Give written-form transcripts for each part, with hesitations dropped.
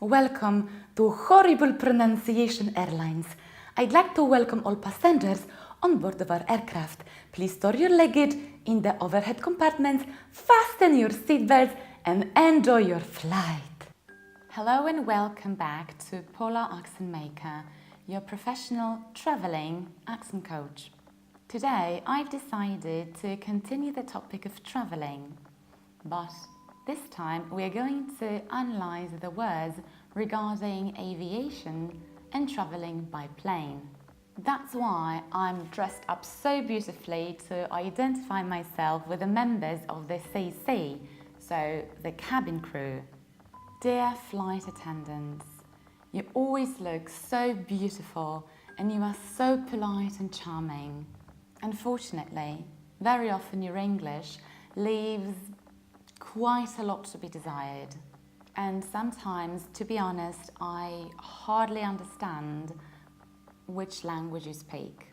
Welcome to Horrible Pronunciation Airlines. I'd like to welcome all passengers on board of our aircraft. Please store your luggage in the overhead compartments, fasten your seatbelts, and enjoy your flight. Hello and welcome back to Pola Accent Maker, your professional traveling accent coach. Today I've decided to continue the topic of traveling, but this time we are going to analyze the words regarding aviation and traveling by plane. That's why I'm dressed up so beautifully to identify myself with the members of the CC, so the cabin crew. Dear flight attendants, you always look so beautiful and you are so polite and charming. Unfortunately, very often your English leaves quite a lot to be desired. And sometimes, to be honest, I hardly understand which language you speak.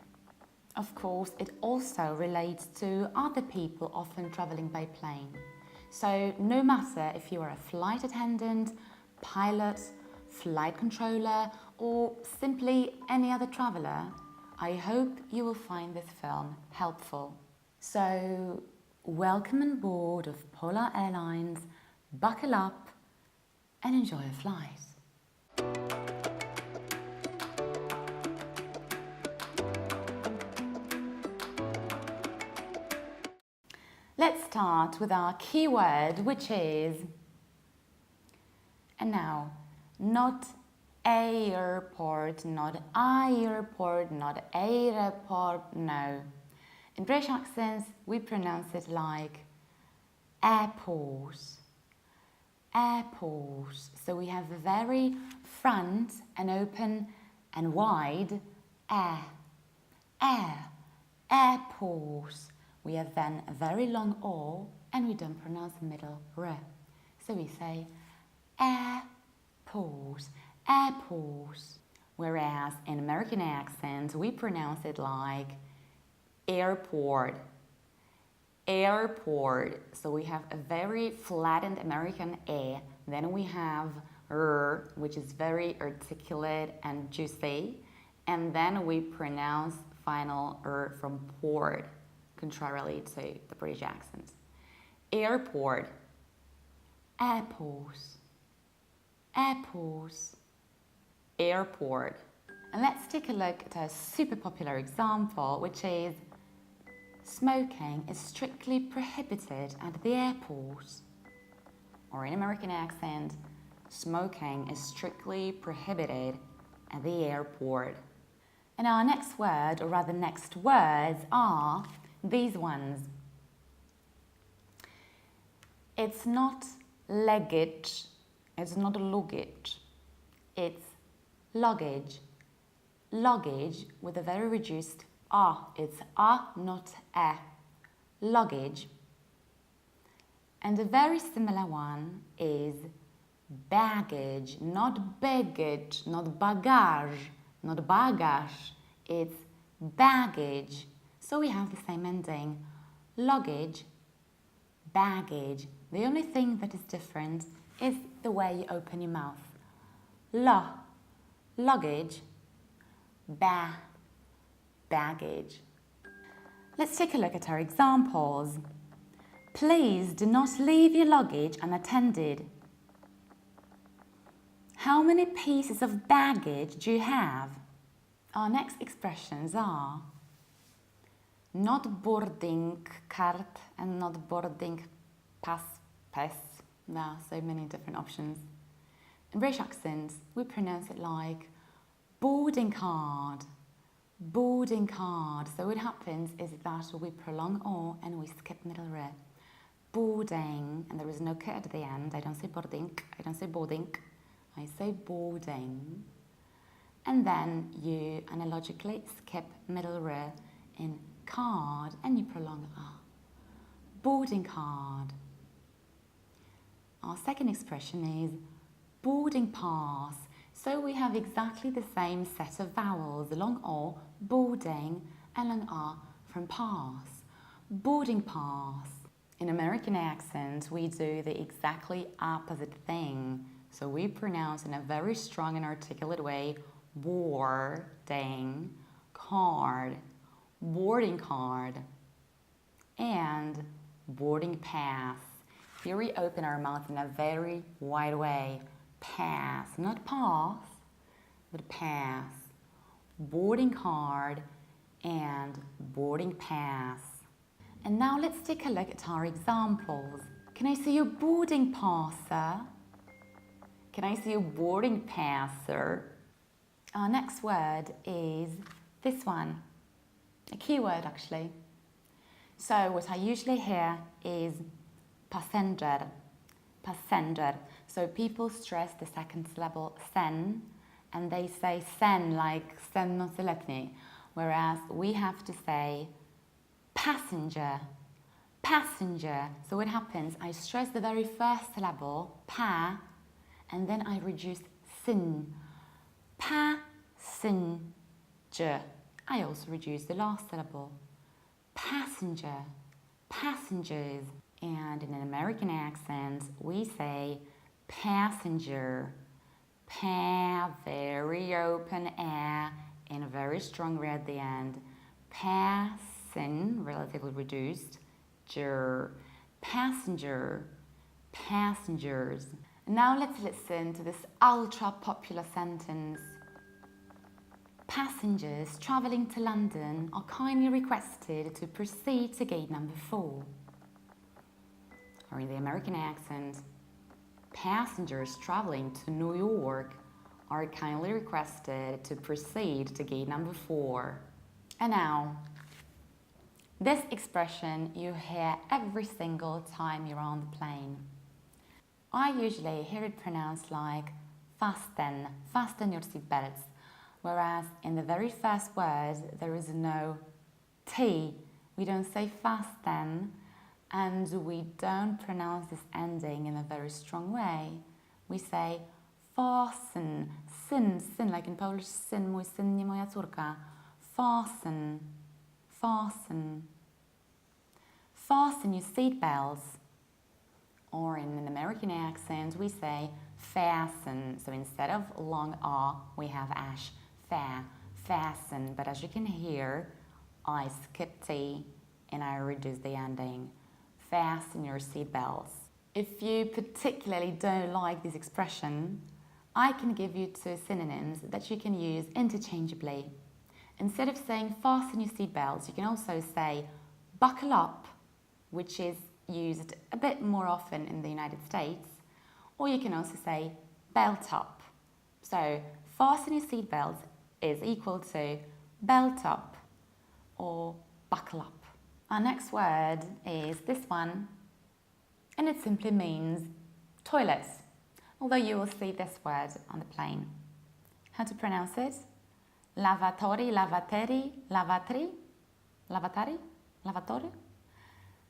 Of course, it also relates to other people often traveling by plane. So no matter if you are a flight attendant, pilot, flight controller, or simply any other traveler, I hope you will find this film helpful. So, welcome on board of Polar Airlines, buckle up and enjoy a flight. Let's start with our keyword, which is, and now, not airport, not airport, not airport, no. In British accents, we pronounce it like airport, airport. So we have a very front and open and wide air, airport. We have then a very long O and we don't pronounce the middle R. So we say airport, airport. Whereas in American accent, we pronounce it like airport, airport. So we have a very flattened American A. Then we have R, which is very articulate and juicy. And then we pronounce final R from port, contrarily to the British accent. Airport, airport, airport, airport. And let's take a look at a super popular example, which is smoking is strictly prohibited at the airport. Or in American accent, smoking is strictly prohibited at the airport. And our next word, or rather next words, are these ones. It's not luggage, it's not luggage, it's luggage. Luggage with a very reduced A. It's A, not E. Luggage. And a very similar one is baggage, not baggage, not bagage, not baggage. It's baggage. So we have the same ending. Luggage, baggage. The only thing that is different is the way you open your mouth. Luggage, baggage. Let's take a look at our examples. Please do not leave your luggage unattended. How many pieces of baggage do you have? Our next expressions are not boarding card and not boarding pass. There are so many different options. In British accents, we pronounce it like boarding card, boarding card. So what happens is that we prolong O and we skip middle R. Boarding, and there is no K at the end. I don't say boarding, I don't say boarding, I say boarding. And then you analogically skip middle R in card and you prolong A. Boarding card. Our second expression is boarding pass. So we have exactly the same set of vowels, long O, boarding, and long A from pass. Boarding pass. In American accent, we do the exactly opposite thing. So we pronounce in a very strong and articulate way, boarding card, boarding card, and boarding pass. Here we open our mouth in a very wide way. Pass, not pass, but pass. Boarding card and boarding pass. And now let's take a look at our examples. Can I see your boarding pass, sir? Can I see your boarding pass, sir? Our next word is this one. A key word, actually. So what I usually hear is passenger. Passenger. So people stress the second syllable sen, and they say sen like sen noceletni, whereas we have to say passenger. Passenger. So what happens? I stress the very first syllable, pa, and then I reduce sin. Passenger. I also reduce the last syllable. Passenger. Passengers. And in an American accent, we say passenger. Pa, very open air, and a very strong red at the end. Passen, relatively reduced. Passenger. Passengers. Now let's listen to this ultra-popular sentence. Passengers travelling to London are kindly requested to proceed to gate number 4. Or in the American accent, passengers travelling to New York are kindly requested to proceed to gate number 4. And now, this expression you hear every single time you're on the plane. I usually hear it pronounced like fasten, fasten your seatbelts, whereas in the very first word there is no T. We don't say fasten, and we don't pronounce this ending in a very strong way. We say fasten, syn, like in Polish, syn, mój syn, nie moja córka. Fasten, fasten. Fasten your seatbelts. Or in an American accent, we say fasten. So instead of long R, we have ash, fasten. But as you can hear, I skip T and I reduce the ending. Fasten your seatbelts. If you particularly don't like this expression, I can give you 2 synonyms that you can use interchangeably. Instead of saying fasten your seatbelts, you can also say buckle up, which is used a bit more often in the United States, or you can also say belt up. So fasten your seatbelts is equal to belt up or buckle up. Our next word is this one, and it simply means toilet, although you will see this word on the plane. How to pronounce it? Lavatori, lavateri, lavatri, lavatari, lavatory.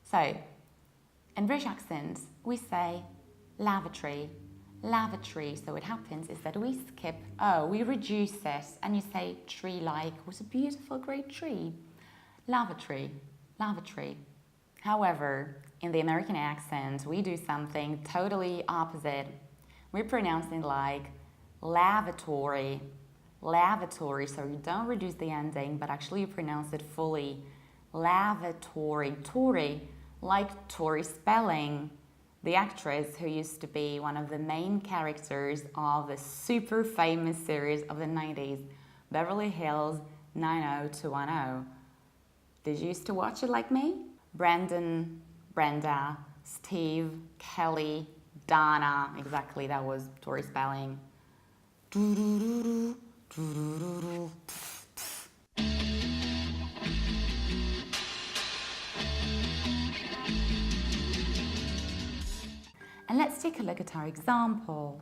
So, in British accent, we say lavatory, lavatory. So what happens is that we skip O, we reduce it, and you say tree like, what a beautiful great tree. Lavatory, lavatory. However, in the American accent, we do something totally opposite. We pronounce it like lavatory, lavatory. So you don't reduce the ending, but actually you pronounce it fully. Lavatory, Tori, like Tori Spelling, the actress who used to be one of the main characters of the super famous series of the 90s, Beverly Hills 90210. Did you used to watch it like me? Brandon, Brenda, Steve, Kelly, Donna, exactly, that was Tori Spelling. And let's take a look at our example.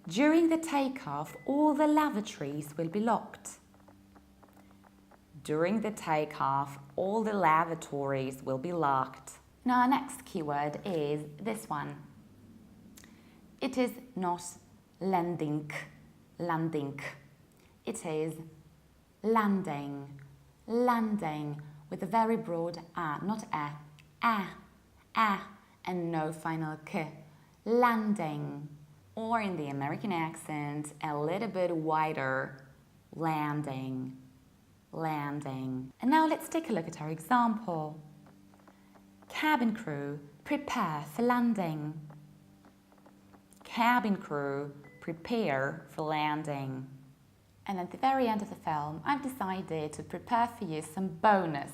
During the takeoff, all the lavatories will be locked. During the takeoff, all the lavatories will be locked. Now our next keyword is this one. It is not landing, landing. It is landing, landing, with a very broad A, not a, and no final K. Landing, Or in the American accent, a little bit wider, landing, landing. And now let's take a look at our example. Cabin crew, prepare for landing. Cabin crew, prepare for landing. And at the very end of the film, I've decided to prepare for you some bonus.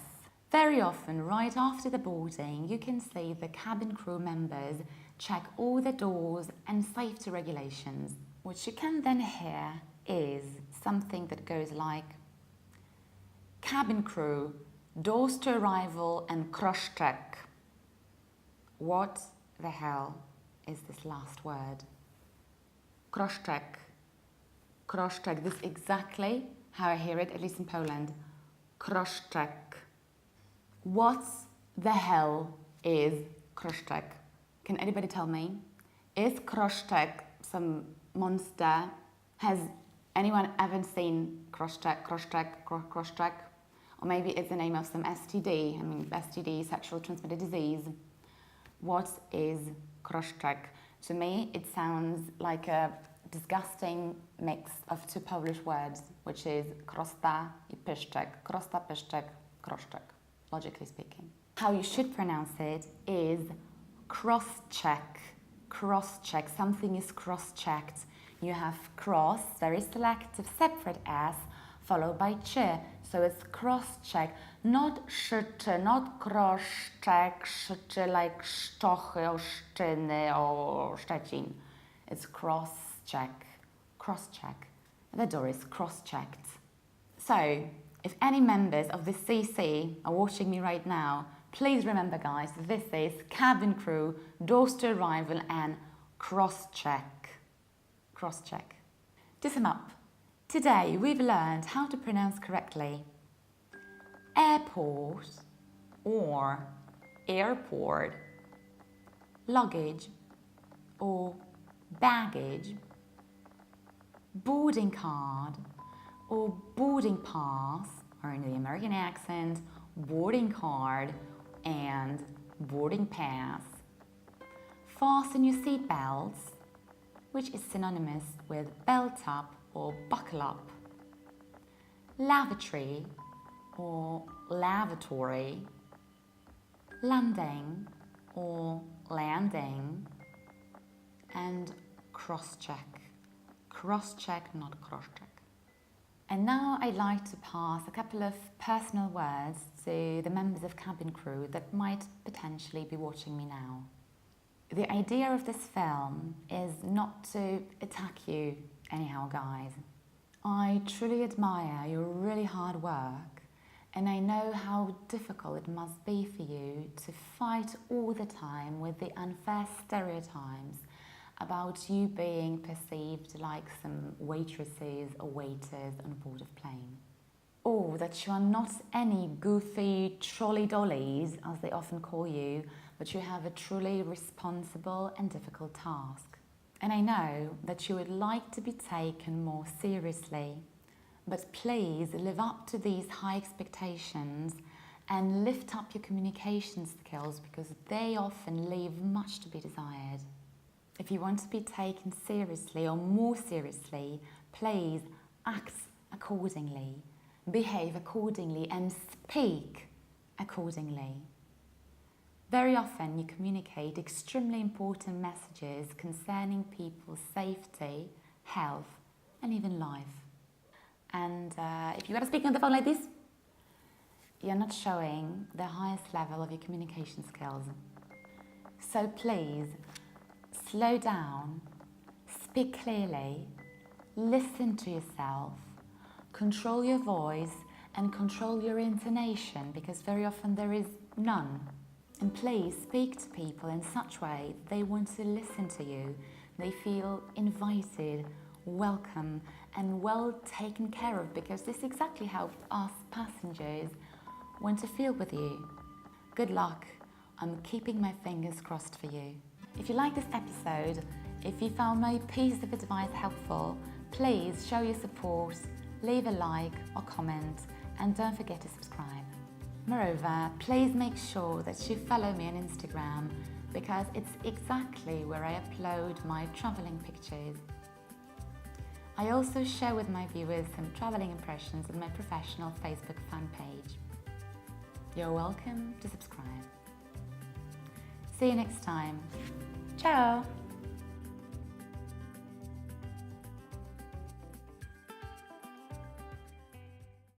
Very often, right after the boarding, you can see the cabin crew members check all the doors and safety regulations. What you can then hear is something that goes like, cabin crew, doors to arrival and cross check. What the hell is this last word? Cross check. Cross check. This is exactly how I hear it, at least in Poland. Cross check. What the hell is cross check? Can anybody tell me? Is cross check some monster? Has anyone ever seen cross check? Or maybe it's the name of some STD. I mean, STD, sexual transmitted disease. What is cross check? To me, it sounds like a disgusting mix of two Polish words, which is krosta i pyszczek. Krosta, pyszczek, kroszczek, logically speaking. How you should pronounce it is cross-check. Cross-check. Something is cross-checked. You have cross, very selective, separate S, followed by ch. So it's cross-check, not szyczy, not cross-check, szyczy like Szczochy or Szczyny or Szczecin. It's cross-check, cross-check. The door is cross-checked. So, if any members of the CC are watching me right now, please remember, guys, this is cabin crew, doors to arrival, and cross-check. Cross-check. To sum up, today we've learned how to pronounce correctly airport or airport, luggage or baggage, boarding card or boarding pass, or in the American accent, boarding card and boarding pass. Fasten your seat belts, which is synonymous with belt up or buckle up. Lavatory or lavatory. Landing or landing. And cross-check. Cross-check, not cross-check. And now I'd like to pass a couple of personal words to the members of cabin crew that might potentially be watching me now. The idea of this film is not to attack you anyhow, guys. I truly admire your really hard work, and I know how difficult it must be for you to fight all the time with the unfair stereotypes about you being perceived like some waitresses or waiters on board of plane. Or that you are not any goofy trolley dollies, as they often call you, but you have a truly responsible and difficult task. And I know that you would like to be taken more seriously, but please live up to these high expectations and lift up your communication skills, because they often leave much to be desired. If you want to be taken seriously or more seriously, please act accordingly, behave accordingly, and speak accordingly. Very often you communicate extremely important messages concerning people's safety, health, and even life. And if you are speaking on the phone like this, you're not showing the highest level of your communication skills. So please, slow down, speak clearly, listen to yourself, control your voice and control your intonation, because very often there is none. And please speak to people in such a way they want to listen to you. They feel invited, welcome and well taken care of, because this is exactly how us passengers want to feel with you. Good luck. I'm keeping my fingers crossed for you. If you like this episode, if you found my piece of advice helpful, please show your support, leave a like or comment, and don't forget to subscribe. Moreover, please make sure that you follow me on Instagram, because it's exactly where I upload my traveling pictures. I also share with my viewers some traveling impressions on my professional Facebook fan page. You're welcome to subscribe. See you next time. Ciao!